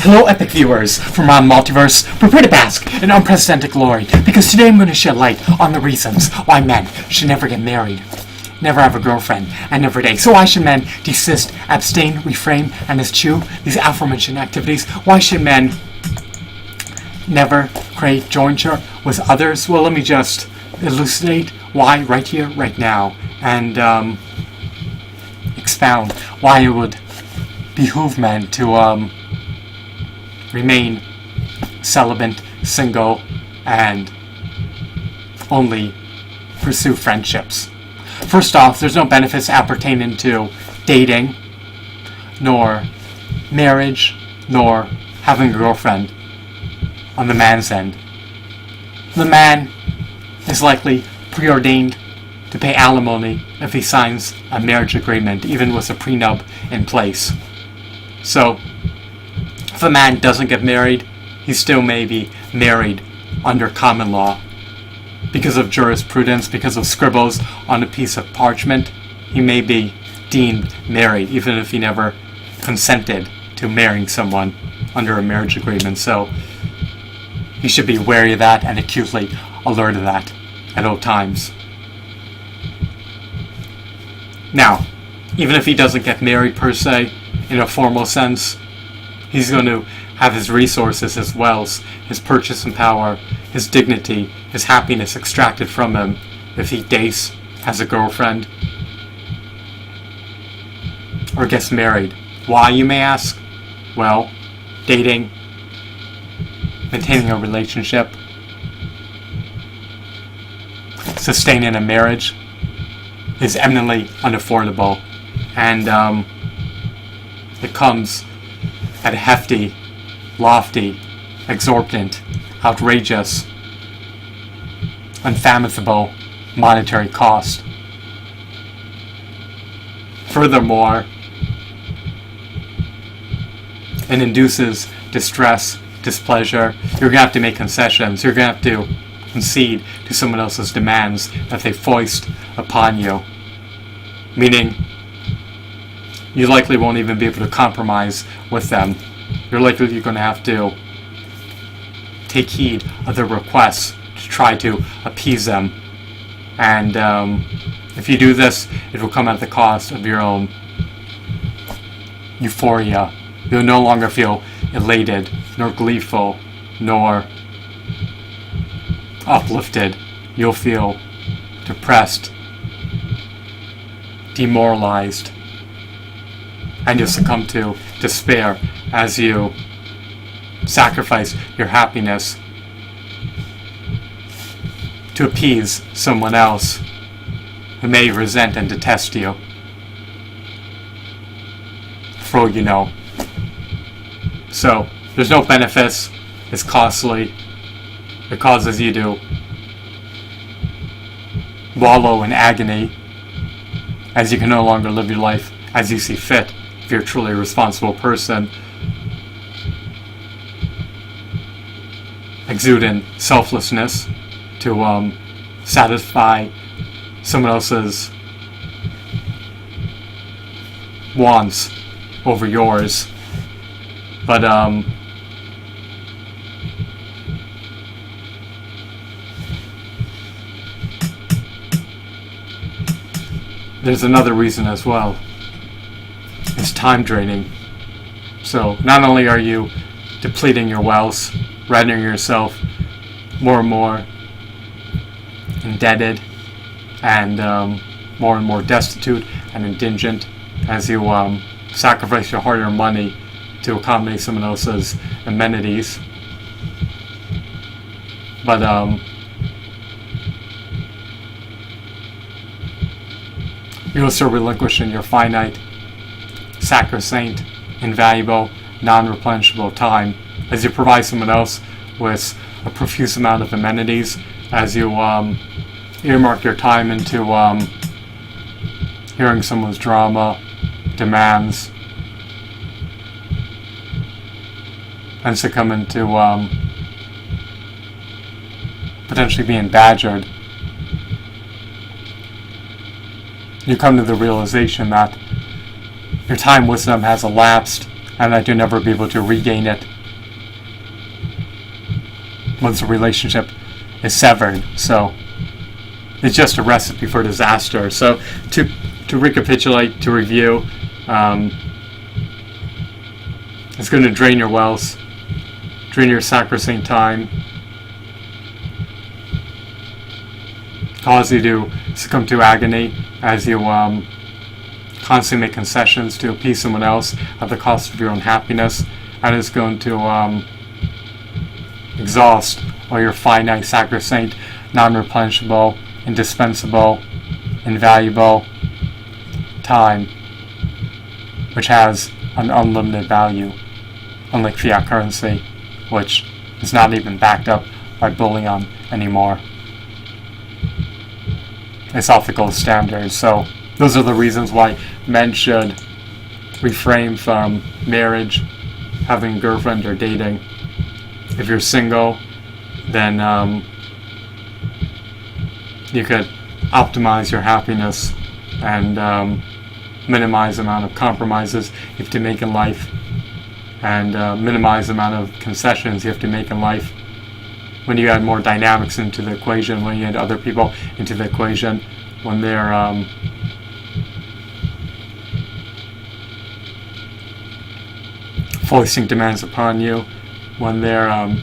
Hello, epic viewers from around the multiverse. Prepare to bask in unprecedented glory, because today I'm going to shed light on the reasons why men should never get married, never have a girlfriend, and never date. So why should men desist, abstain, refrain, and eschew these aforementioned activities? Why should men never create jointure with others? Well, let me just elucidate why right here, right now, and expound why it would behoove men to remain celibate, single, and only pursue friendships. First off, there's no benefits appertaining to dating, nor marriage, nor having a girlfriend on the man's end. The man is likely preordained to pay alimony if he signs a marriage agreement, even with a prenup in place. So, if a man doesn't get married, he still may be married under common law. Because of jurisprudence, because of scribbles on a piece of parchment, he may be deemed married, even if he never consented to marrying someone under a marriage agreement. So, he should be wary of that and acutely alert of that at all times. Now, even if he doesn't get married per se, in a formal sense, he's going to have his resources, his wealth, his purchasing power, his dignity, his happiness extracted from him if he dates, has a girlfriend, or gets married. Why, you may ask? Well, dating, maintaining a relationship, sustaining a marriage is eminently unaffordable, and it comes at a hefty, lofty, exorbitant, outrageous, unfathomable monetary cost. Furthermore, it induces distress, displeasure. You're going to have to make concessions. You're going to have to concede to someone else's demands that they foist upon you. Meaning, you likely won't even be able to compromise with them. You're going to have to take heed of their requests to try to appease them. And if you do this, it will come at the cost of your own euphoria. You'll no longer feel elated, nor gleeful, nor uplifted. You'll feel depressed, demoralized, and you'll succumb to despair as you sacrifice your happiness to appease someone else who may resent and detest you. For all you know. So, there's no benefits, it's costly, it causes you to wallow in agony as you can no longer live your life as you see fit. If you're a truly responsible person, exuding selflessness to satisfy someone else's wants over yours. But there's another reason as well. It's time draining. So not only are you depleting your wealth, rendering yourself more and more indebted and more destitute and indigent as you sacrifice your hard-earned money to accommodate someone else's amenities. But you're also relinquishing your finite, sacrosanct, invaluable, non-replenishable time as you provide someone else with a profuse amount of amenities, as you earmark your time into hearing someone's drama, demands, and succumbing to potentially being badgered. You come to the realization that your time with them has elapsed and that you'll never be able to regain it once the relationship is severed. So it's just a recipe for disaster. So to recapitulate, to review, it's going to drain your wealth, drain your sacrosanct time, cause you to succumb to agony as you constantly make concessions to appease someone else at the cost of your own happiness, and it's going to exhaust all your finite, sacrosanct, non-replenishable, indispensable, invaluable time, which has an unlimited value, unlike fiat currency, which is not even backed up by bullion anymore. It's off the gold standard. So those are the reasons why men should refrain from marriage, having a girlfriend, or dating. If you're single, then you could optimize your happiness and minimize the amount of compromises you have to make in life, and minimize the amount of concessions you have to make in life. When you add more dynamics into the equation, when you add other people into the equation, when they're foisting demands upon you, when their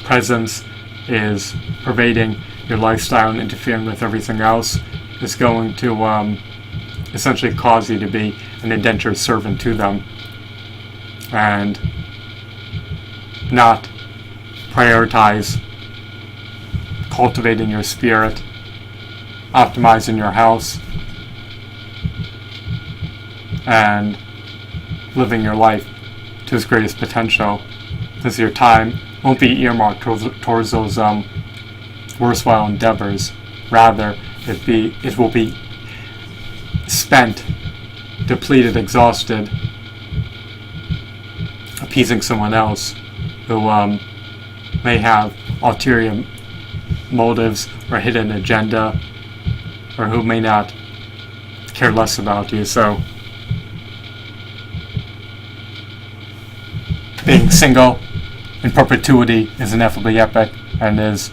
presence is pervading your lifestyle and interfering with everything else, is going to essentially cause you to be an indentured servant to them and not prioritize cultivating your spirit, optimizing your house, and living your life to its greatest potential, because your time won't be earmarked towards those worthwhile endeavors. Rather, it will be spent, depleted, exhausted, appeasing someone else who may have ulterior motives or hidden agenda, or who may not care less about you. So being single in perpetuity is ineffably epic, and is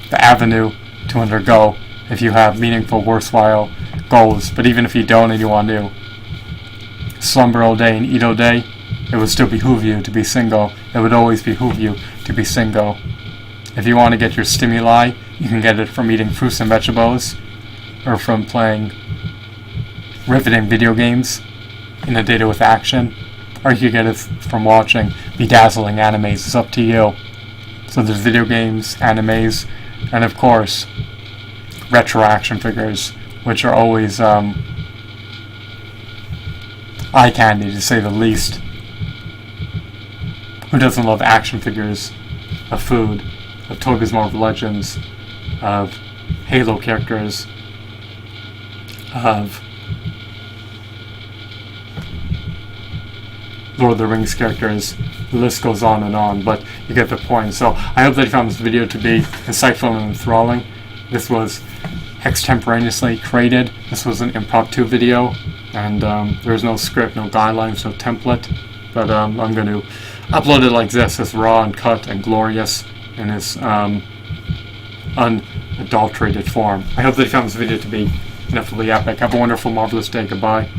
the avenue to undergo if you have meaningful, worthwhile goals. But even if you don't and you want to slumber all day and eat all day, it would still behoove you to be single. It would always behoove you to be single. If you want to get your stimuli, you can get it from eating fruits and vegetables, or from playing riveting video games inundated with action, or you can get it from watching bedazzling animes. It's up to you. So there's video games, animes, and of course retro action figures, which are always eye candy, to say the least. Who doesn't love action figures of food, of Toy Biz Marvel Legends, of Halo characters, of Lord of the Rings characters? The list goes on and on, but you get the point. So I hope that you found this video to be insightful and enthralling. This was extemporaneously created. This was an impromptu video, and there's no script, no guidelines, no template. But I'm going to upload it like this, as raw and cut and glorious in its unadulterated form. I hope that you found this video to be ineffably epic. Have a wonderful, marvelous day. Goodbye.